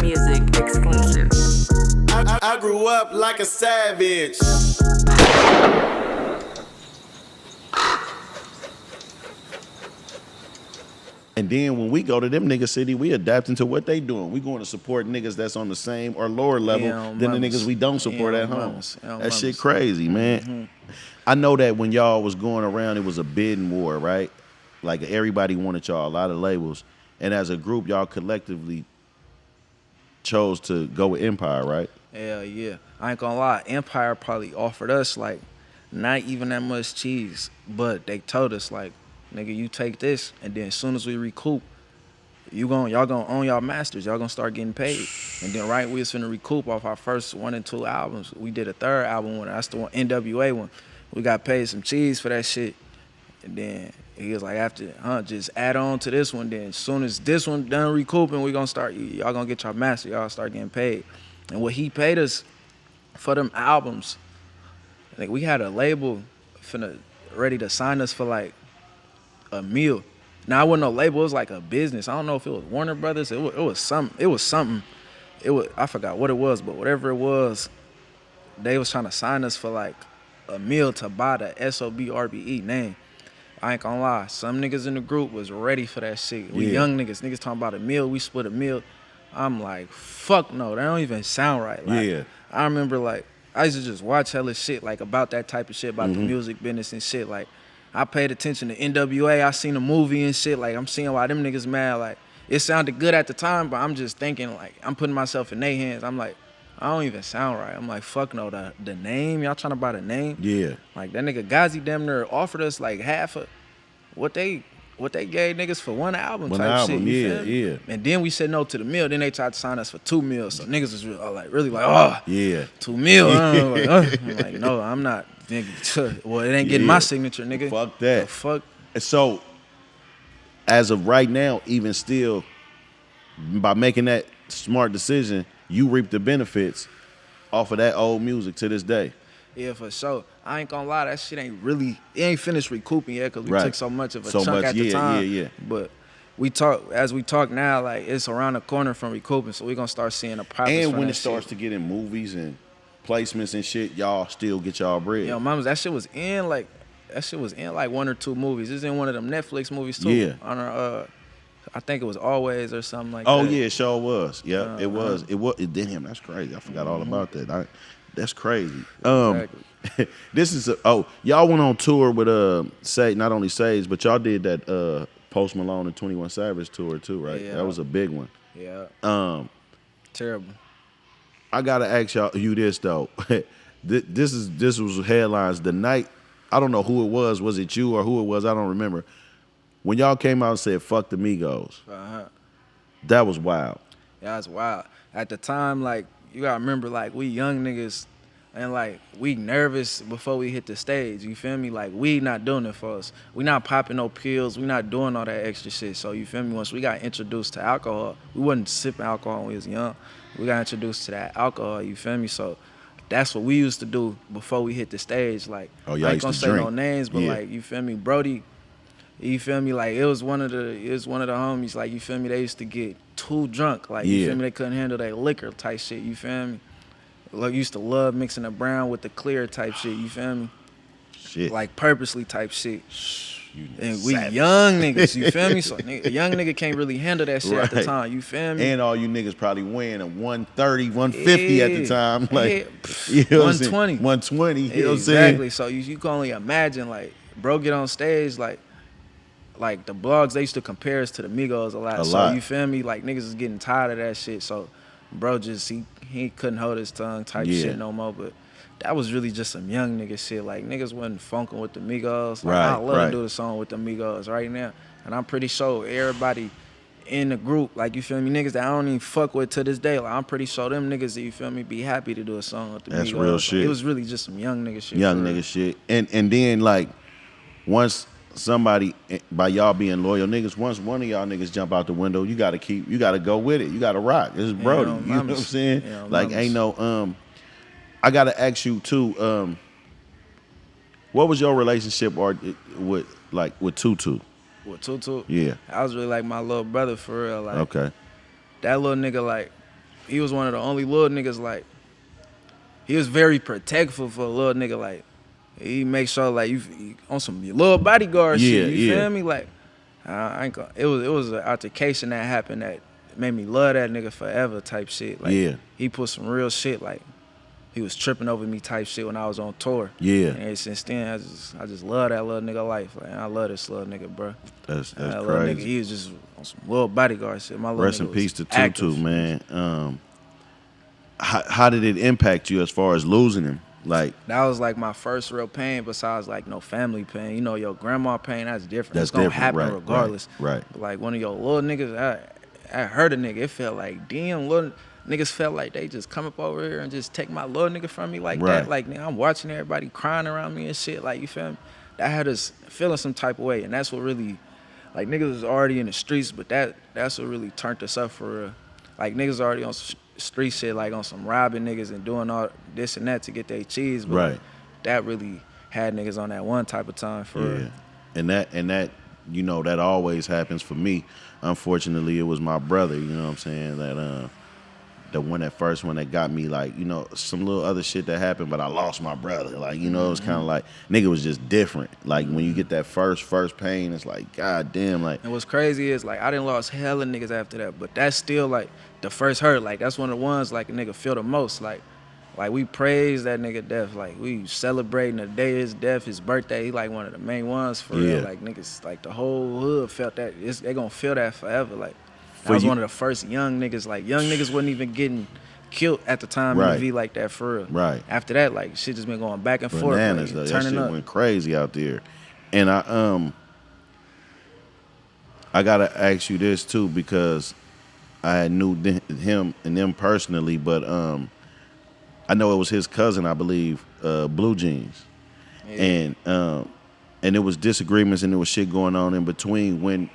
Music exclusive. I grew up like a savage. And then when we go to them niggas city, we adapting to what they doing. We going to support niggas that's on the same or lower level than the niggas we don't support at home. That shit crazy, man. Mm-hmm. I know that when y'all was going around, it was a bidding war, right? Like everybody wanted y'all, a lot of labels. And as a group, y'all collectively chose to go with Empire, right? Hell yeah. I ain't gonna lie, Empire probably offered us like not even that much cheese, but they told us like, nigga, you take this, and then as soon as we recoup, y'all gonna own y'all masters. Y'all gonna start getting paid. And then we was finna recoup off our first 1 and 2 albums. We did a third album one. That's the one, NWA one. We got paid some cheese for that shit. And then he was like, after, just add on to this one. Then as soon as this one done recouping, we gonna start. Y'all gonna get y'all master. Y'all start getting paid. And what he paid us for them albums, like we had a label ready to sign us for like a meal. Now, I wasn't no label. It was like a business. I don't know if it was Warner Brothers. It was something. I forgot what it was, but whatever it was, they was trying to sign us for like a meal to buy the SOBRBE name. I ain't gonna lie. Some niggas in the group was ready for that shit. We young niggas. Niggas talking about a meal. We split a meal. I'm like, fuck no. That don't even sound right. Like, I remember like, I used to just watch hella shit like about that type of shit, about the music business and shit. Like, I paid attention to NWA. I seen a movie and shit. Like, I'm seeing why them niggas mad. Like, it sounded good at the time, but I'm just thinking, like, I'm putting myself in their hands. I'm like, I don't even sound right. I'm like, fuck no. The name, y'all trying to buy the name? Yeah. Like, that nigga Ghazi damn near offered us, like, half of what they gave niggas for one album type shit. Yeah. And then we said no to the meal. Then they tried to sign us for 2 meals. So niggas was really like, oh, yeah, 2 meals. I'm like, no, I'm not. Nigga, well, it ain't getting my signature, nigga. Fuck that. The fuck. So, as of right now, even still, by making that smart decision, you reap the benefits off of that old music to this day. Yeah, for sure. I ain't gonna lie, that shit it ain't finished recouping yet because we took so much of a chunk at the time. Yeah. But as we talk now, like it's around the corner from recouping, so we gonna start seeing the profits. And from when that it starts shit. to get in movies and placements and shit, y'all still get y'all bread. Yo, mamas, that shit was in like 1 or 2 movies. It's in one of them Netflix movies too. Yeah. On our, I think it was Always or something like that. Oh yeah, it sure was. Yeah, it was. It did him. That's crazy. I forgot all about that. That's crazy. Exactly. This is y'all went on tour with not only Sage, but y'all did that Post Malone and 21 Savage tour too, right? Yeah. That was a big one. Yeah. Terrible. I gotta ask you this though. This was headlines the night. I don't know who it was. Was it you or who it was? I don't remember. When y'all came out and said "fuck the Migos," that was wild. Yeah, that's wild. At the time, like you gotta remember, like we young niggas, and like we nervous before we hit the stage. You feel me? Like we not doing it for us. We not popping no pills. We not doing all that extra shit. So you feel me? Once we got introduced to alcohol, we wasn't sipping alcohol when we was young. We got introduced to that alcohol. You feel me? So that's what we used to do before we hit the stage. Like I ain't gonna say no names, but like you feel me, Brody. You feel me? Like it was one of the homies. Like you feel me? They used to get too drunk. Like you feel me? They couldn't handle that liquor type shit. You feel me? Like used to love mixing the brown with the clear type shit. You feel me? Shit. Like purposely type shit. And we young niggas. You feel me? So a young nigga can't really handle that shit at the time. You feel me? And all you niggas probably weighing a 130, 150 at the time. Like you know 120. 120. You know what I'm saying? Exactly. So you can only imagine like bro get on stage like the blogs, they used to compare us to the Migos a lot. So you feel me? Like niggas is getting tired of that shit. So bro just he couldn't hold his tongue type shit no more. But that was really just some young nigga shit. Like niggas wasn't funking with the Migos. Like, I love to do the song with the Migos right now. And I'm pretty sure everybody in the group, like you feel me, niggas that I don't even fuck with to this day, like I'm pretty sure them niggas that you feel me be happy to do a song with the Migos. That's real shit. It was really just some young nigga shit. Young nigga shit. And then like once somebody, by y'all being loyal niggas, once one of y'all niggas jump out the window, you gotta go with it. You gotta rock. This is Brody. You know what I'm saying? Like ain't no I gotta ask you too, what was your relationship with Tutu? With Tutu? Yeah. I was really like my little brother for real. Like okay. That little nigga, like he was one of the only little niggas like. He was very protectful for a little nigga like. He make sure like you on some little bodyguard shit. You feel me? Like I ain't gonna, it was an altercation that happened that made me love that nigga forever type shit. Like he put some real shit like he was tripping over me type shit when I was on tour. Yeah. And since then I just love that little nigga life. Like I love this little nigga, bro. That's that crazy. Nigga, he was just on some little bodyguard shit. My little Rest nigga in peace to active. Tutu, man. How did it impact you as far as losing him? Like that was like my first real pain besides like no family pain. You know, your grandma pain, that's different. That's it's gonna different, happen right, regardless. Right. But like one of your little niggas, I hurt a nigga. It felt like damn little niggas felt like they just come up over here and just take my little nigga from me like that. Like nigga, I'm watching everybody crying around me and shit. Like you feel me? That had us feeling some type of way, and that's what really like niggas was already in the streets, but that's what really turned us up for real. Like niggas already on street shit, like on some robbing niggas and doing all this and that to get their cheese, but like, that really had niggas on that one type of time for real. And that you know that always happens for me. Unfortunately, it was my brother. You know what I'm saying? That the one at first one that got me, like, you know, some little other shit that happened, but I lost my brother. Like, you know, it was kind of like, nigga was just different. Like, when you get that first pain, it's like, God damn, like. And what's crazy is, like, I done lost hella niggas after that, but that's still, like, the first hurt. Like, that's one of the ones, like, a nigga feel the most. Like we praise that nigga death. Like, we celebrating the day of his death, his birthday. He, like, one of the main ones for real. Like, niggas, like, the whole hood felt that. They gonna feel that forever. Like, I was one of the first young niggas. Like, young niggas wasn't even getting killed at the time in the V like that for real. Right. After that, like, shit just been going back and Bananas, forth. Like, that turning shit up. went crazy out there. And I gotta ask you this too, because I knew him and them personally, but I know it was his cousin, I believe, Blue Jeans. And it was disagreements and there was shit going on in between when.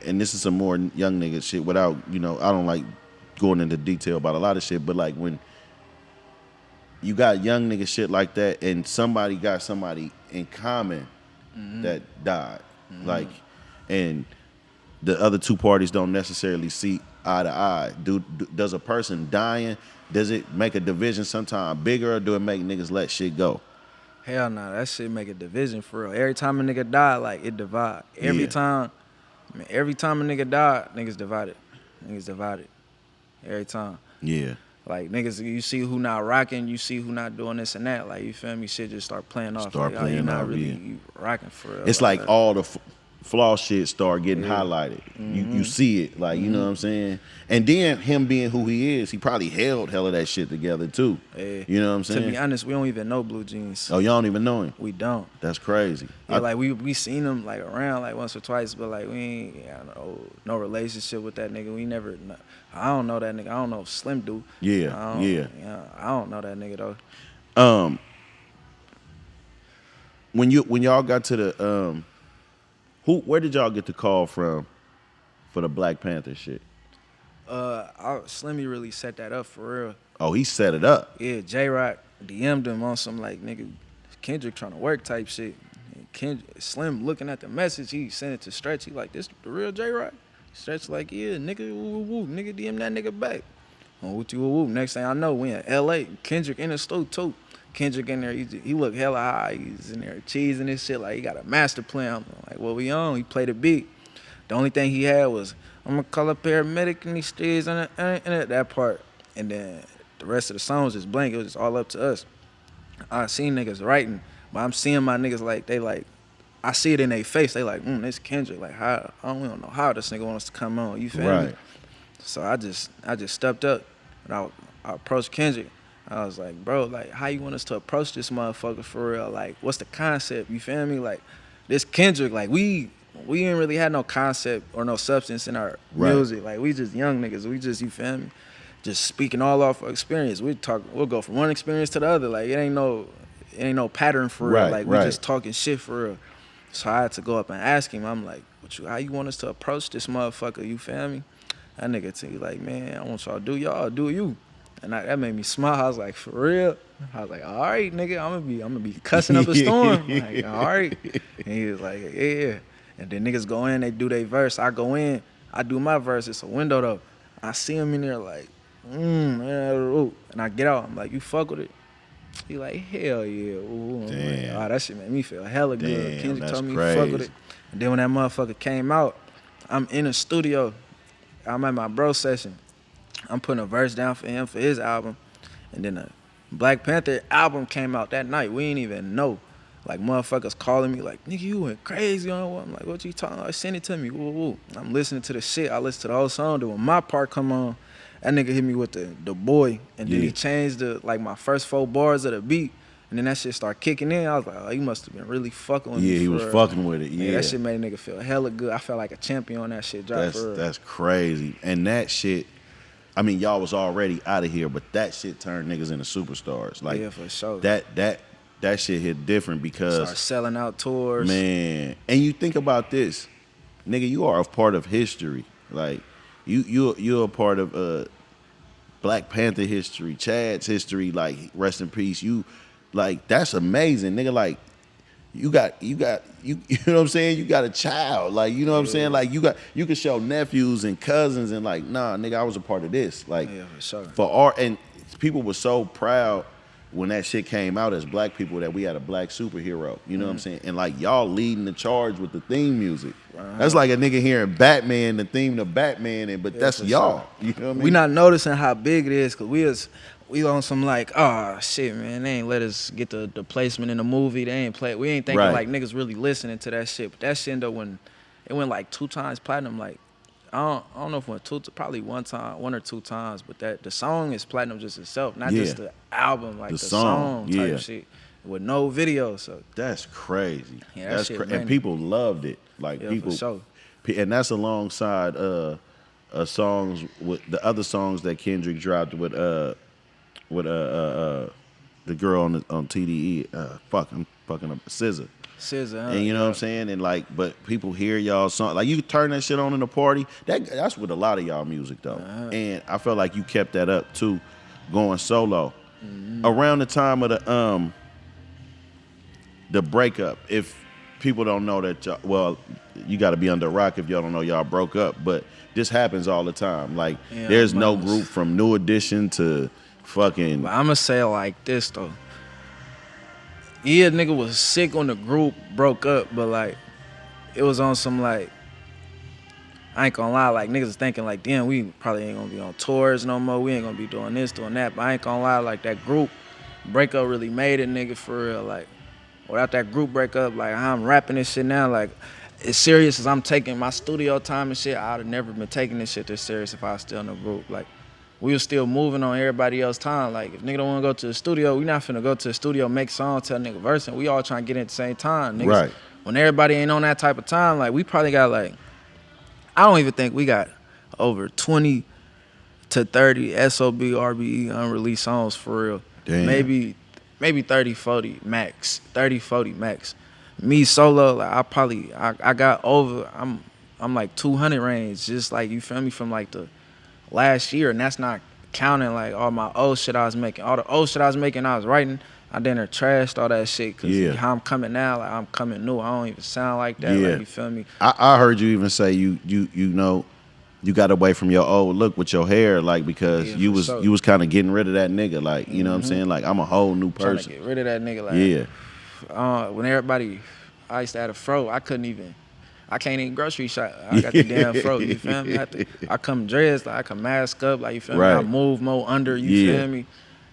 And this is some more young nigga shit without, you know, I don't like going into detail about a lot of shit, but like when you got young nigga shit like that and somebody got somebody in common that died, like, and the other two parties don't necessarily see eye to eye. Does a person dying, does it make a division sometime bigger, or do it make niggas let shit go? Hell no, that shit make a division for real. Every time a nigga die, like, it divide. Every time a nigga died, niggas divided. Every time. Yeah. Like, niggas, you see who not rocking, you see who not doing this and that. Like, you feel me? Shit just start playing off. Start like, playing you not off, really yeah. you rocking for real. It's like all the flaw shit start getting highlighted. Mm-hmm. You see it, like, you know what I'm saying? And then him being who he is, he probably held hella that shit together too. Yeah. You know what I'm saying? To be honest, we don't even know Blue Jeans. Oh, y'all don't even know him? We don't. That's crazy. Yeah, like we seen him like around like once or twice, but like we ain't no relationship with that nigga. We never. I don't know that nigga. I don't know if Slim do. Yeah. I don't know that nigga though. When y'all got to the where did y'all get the call from for the Black Panther shit? Slimmy really set that up for real. Oh, he set it up. Yeah, J-Rock DM'd him on some like nigga Kendrick trying to work type shit. Slim looking at the message, he sent it to Stretch. He like, this the real J-Rock? Stretch like, yeah, nigga, woo, nigga DM that nigga back. Oh, woo. Next thing I know, we in L.A. Kendrick in the store too. Kendrick in there, he look hella high. He's in there cheesing this shit like he got a master plan. I'm like, what we on? He played a beat. The only thing he had was, I'm gonna call a paramedic in these streets and that part. And then the rest of the song was just blank. It was just all up to us. I seen niggas writing, but I'm seeing my niggas like, they like, I see it in their face. They like, this Kendrick. Like, how? We don't know how this nigga wants to come on. You feel me? So I just stepped up and I approached Kendrick. I was like, bro, like, how you want us to approach this motherfucker for real? Like, what's the concept? You feel me? Like, this Kendrick, like, we ain't really had no concept or no substance in our music. Like, we just young niggas. We just, you feel me? Just speaking all off our experience. We'll go from one experience to the other. Like, it ain't no pattern for real. Like, we just talking shit for real. So I had to go up and ask him. I'm like, how you want us to approach this motherfucker? You feel me? That nigga to me like, man, I want y'all to do y'all, do you. And that made me smile. I was like, for real? I was like, all right, nigga, I'm gonna be cussing up a storm. Like, all right. And he was like, yeah. And then niggas go in, they do their verse. I go in, I do my verse. It's a window though. I see him in there like, And I get out, I'm like, you fuck with it? He like, hell yeah. Ooh. Damn. Like, oh, that shit made me feel hella good. Damn, Kendrick that's told me crazy. fuck with it. And then when that motherfucker came out, I'm in the studio. I'm at my bro session. I'm putting a verse down for him for his album. And then the Black Panther album came out that night. We ain't even know. Like, motherfuckers calling me like, nigga, you went crazy on what? I'm like, what you talking about? Send it to me. Woo, woo. I'm listening to the shit. I listen to the whole song. Then when my part come on, that nigga hit me with the Daboii. And then he changed my first 4 bars of the beat. And then that shit started kicking in. I was like, oh, you must have been really fucking with me. Yeah, he was fucking with it. Yeah, that shit made a nigga feel hella good. I felt like a champion on that shit. That's crazy. And that shit, I mean, y'all was already out of here, but that shit turned niggas into superstars. Like, yeah, for sure. That shit hit different because start selling out tours. Man, and you think about this, nigga, you are a part of history. Like, you're a part of Black Panther history, Chad's history. Like, rest in peace. You, like, that's amazing, nigga. Like, you know what I'm saying? You got a child. Like, you know what I'm saying? Like, you can show nephews and cousins and like, nah, nigga, I was a part of this. Like, for sure. For art, and people were so proud when that shit came out as black people that we had a black superhero. You know what I'm saying? And like, y'all leading the charge with the theme music. That's like a nigga hearing Batman, the theme to Batman, but that's y'all. Sure. You know what I mean? We not noticing how big it is because we on some like, oh shit, man, they ain't let us get the placement in the movie. They ain't play. We ain't thinking like niggas really listening to that shit. But that shit ended up it went like 2 times platinum. Like, I don't know if it went probably 1 or 2 times, but the song is platinum just itself, not just the album, like the song type shit with no video. So that's crazy. Yeah, that's crazy. And people loved it. Like, people, for sure. And that's alongside songs with the other songs that Kendrick dropped with the girl on TDE. I'm fucking up, SZA. And you know what I'm saying? And like, but people hear y'all song. Like, you turn that shit on in a party. That's with a lot of y'all music though. And I felt like you kept that up too, going solo. Around the time of the breakup, if people don't know that y'all, well, you got to be under a rock if y'all don't know y'all broke up. But this happens all the time. Like, there's no group from New Edition to fucking. But I'ma say it like this though. Yeah, nigga was sick when the group broke up, but like, it was on some like, I ain't gonna lie, like niggas was thinking like, damn, we probably ain't gonna be on tours no more. We ain't gonna be doing this, doing that. But I ain't gonna lie, like that group breakup really made it, nigga, for real. Like, without that group breakup, like how I'm rapping this shit now, like, as serious as I'm taking my studio time and shit, I'd have never been taking this shit this serious if I was still in the group. Like, we was still moving on everybody else's time. Like, if nigga don't want to go to the studio, we not finna go to the studio, make songs, tell nigga verse, and we all trying to get in at the same time. Niggas, right. When everybody ain't on that type of time, like, we probably got like, I don't even think we got over 20 to 30 SOB, RBE unreleased songs for real. Damn. Maybe 30, 40 max. 30, 40 max. Me solo, like, I got over, I'm like 200 range, just like, you feel me, from like the last year, and that's not counting like all my old shit I was making. All the old shit I was making, I was writing. I didn't trashed all that shit because how I'm coming now, like I'm coming new. I don't even sound like that. Like, you feel me? I heard you even say you know you got away from your old look with your hair, like, because you was kind of getting rid of that nigga, like, you know what I'm saying? Like, I'm a whole new person. Trying to get rid of that nigga, like when everybody, I used to have a fro, I can't even grocery shop. I got the damn fro, you feel me? I come dressed, like I can mask up, like, you feel me? I move more under, you feel me?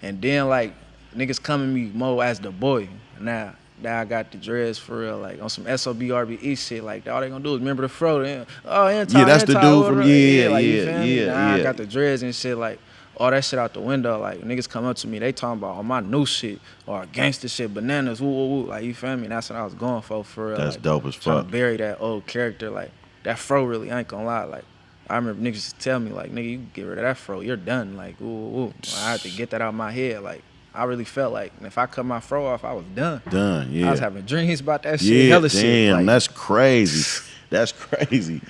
And then like niggas coming me more as the boy. Now I got the dreads for real, like on some SOB RBE shit. Like, all they gonna do is remember the fro. Then, that's the dude from like, you feel me? Now I got the dreads and shit, like all that shit out the window. Like, niggas come up to me, they talking about all my new shit or gangster shit, bananas, woo woo woo. Like, you feel me? And that's what I was going for real. That's like, dope as fuck. Trying to bury that old character, like that fro. Really, I ain't gonna lie. Like, I remember niggas used to tell me, like, nigga, you get rid of that fro, you're done. Like, ooh. I had to get that out of my head. Like, I really felt like if I cut my fro off, I was done. I was having dreams about that shit. Hella shit. Damn, like, that's crazy. That's crazy.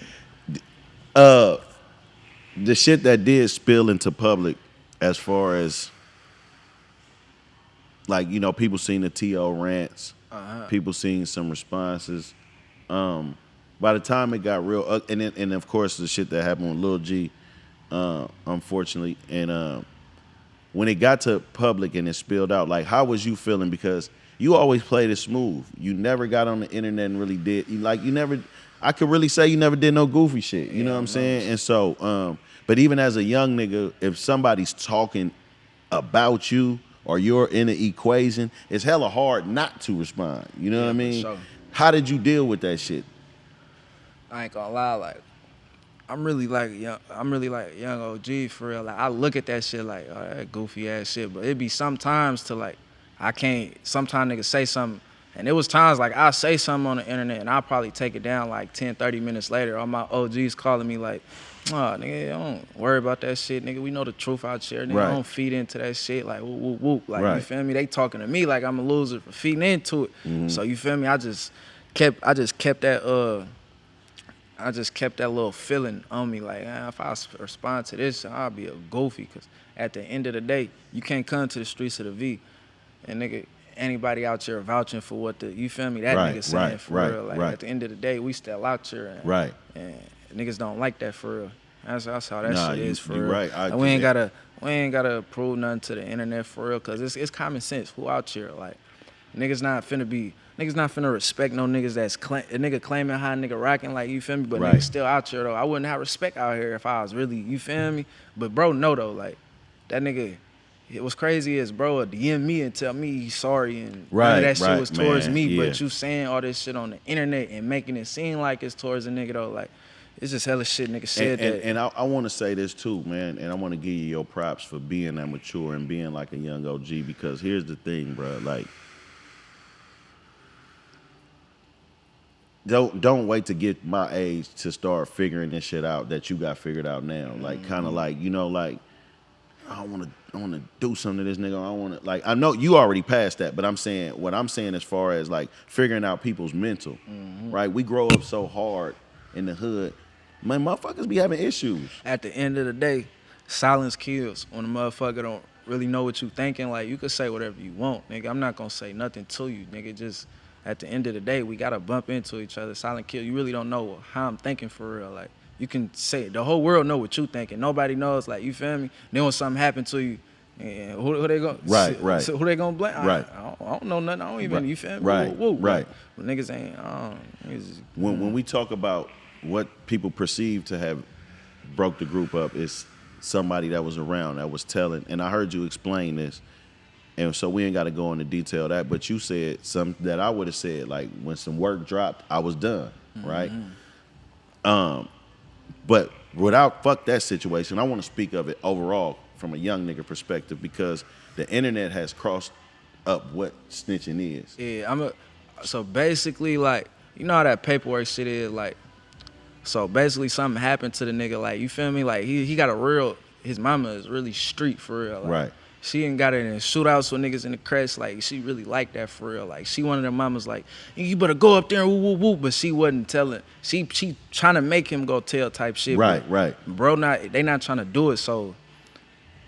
The shit that did spill into public, as far as, like, you know, people seen the T.O. rants, people seen some responses. By the time it got real, and of course the shit that happened with Lil G, unfortunately. And when it got to public and it spilled out, like, how was you feeling? Because you always played it smooth. You never got on the internet and really did. You never. I could really say you never did no goofy shit. You know what I'm saying? And so, but even as a young nigga, if somebody's talking about you or you're in the equation, it's hella hard not to respond. You know what I mean? Sure. How did you deal with that shit? I ain't gonna lie, like I'm really like young OG for real. Like I look at that shit like, oh, that goofy ass shit. But it be sometimes to like I can't. Sometimes niggas say something, and it was times like I say something on the internet, and I'll probably take it down like 10, 30 minutes later. All my OGs calling me like, oh, nigga, don't worry about that shit, nigga. We know the truth out here, nigga. Right. Don't feed into that shit, like whoop, whoop, whoop. Like, Right. You feel me? They talking to me like I'm a loser for feeding into it. So you feel me? I just kept that little feeling on me, like, if I respond to this, I'll be a goofy. Cause at the end of the day, you can't come to the streets of the V, and nigga, anybody out here vouching for what you feel me? That nigga saying for real. Like at the end of the day, we still out here, and niggas don't like that for real. That's how that shit is for real. Right. We ain't gotta prove nothing to the internet for real, cause it's common sense. Who out here like niggas not finna respect no niggas that's a nigga claiming how a nigga rocking, like, you feel me? But niggas still out here though. I wouldn't have respect out here if I was really, you feel me? But bro, no though, like that nigga. It was crazy as bro DM me and tell me he's sorry and none of that shit was towards me. But you saying all this shit on the internet and making it seem like it's towards a nigga though, like it's just hella shit nigga said that. And I want to say this too, man, and I want to give you your props for being that mature and being like a young OG, because here's the thing, bro, like don't wait to get my age to start figuring this shit out that you got figured out now. Like kind of like, you know, like I want to do something to this nigga. I want to, like, I know you already passed that, but I'm saying as far as like figuring out people's mental, right? We grow up so hard in the hood, man, motherfuckers be having issues. At the end of the day, silence kills. When a motherfucker don't really know what you thinking, like you could say whatever you want, nigga. I'm not gonna say nothing to you, nigga. Just at the end of the day, we gotta bump into each other. Silent kill. You really don't know how I'm thinking for real, like. You can say it. The whole world know what you thinking. Nobody knows, like, you feel me? Then when something happened to you, who they gonna right? So who they gonna blame? Right. I don't know nothing. I don't even. You feel me? Right. Right. Well, niggas ain't. Niggas, when we talk about what people perceive to have broke the group up, it's somebody that was around that was telling. And I heard you explain this, and so we ain't got to go into detail of that. But you said something that I would have said, like when some work dropped, I was done. Right. But without fuck that situation, I want to speak of it overall from a young nigga perspective, because the internet has crossed up what snitching is. Yeah, so basically, like, you know how that paperwork shit is, like, so basically something happened to the nigga, like, you feel me? Like, he got his mama is really street for real. Like, right. She ain't got it in shootouts with niggas in the crest. Like, she really like that for real. Like, she one of them mamas like, you better go up there and woo woo woo. But she wasn't telling. She trying to make him go tell type shit. Right. Bro, they not trying to do it. So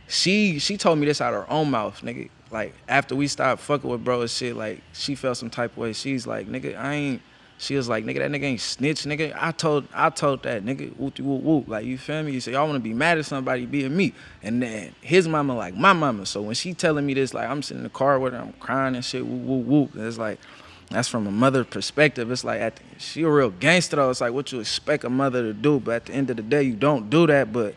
she told me this out of her own mouth, nigga. Like, after we stopped fucking with bro and shit, like, she felt some type of way. She's like, nigga, she was like, nigga, that nigga ain't snitch, nigga. I told that nigga, whoop whoop whoop. Like, you feel me? You say, y'all want to be mad at somebody being me. And then his mama like my mama. So when she telling me this, like, I'm sitting in the car with her, I'm crying and shit, whoop whoop whoop. It's like, that's from a mother perspective. It's like, she a real gangster though. It's like what you expect a mother to do. But at the end of the day, you don't do that. But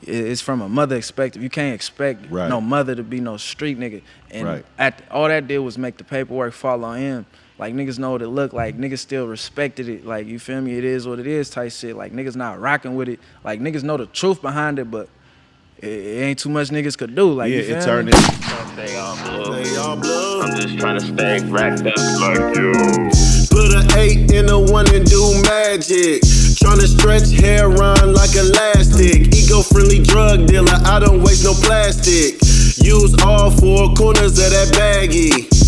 it's from a mother perspective. You can't expect no mother to be no street nigga. And all that did was make the paperwork fall on him. Like, niggas know what it looked like. Niggas still respected it. Like, you feel me? It is what it is type shit. Like, niggas not rocking with it. Like, niggas know the truth behind it, but it ain't too much niggas could do. Like, you feel it turned me? Stay all blue. I'm just trying to stay racked up like you. Put an 8 in a 1 and do magic. Tryna stretch hair on like elastic. Eco-friendly drug dealer, I don't waste no plastic. Use all 4 corners of that baggie.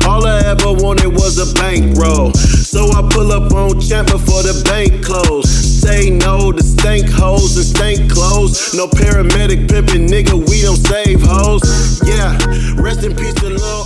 All I ever wanted was a bankroll. So I pull up on Champ before the bank close. Say no to stank hoes and stank clothes. No paramedic pimpin', nigga, we don't save hoes. Yeah, rest in peace to Lil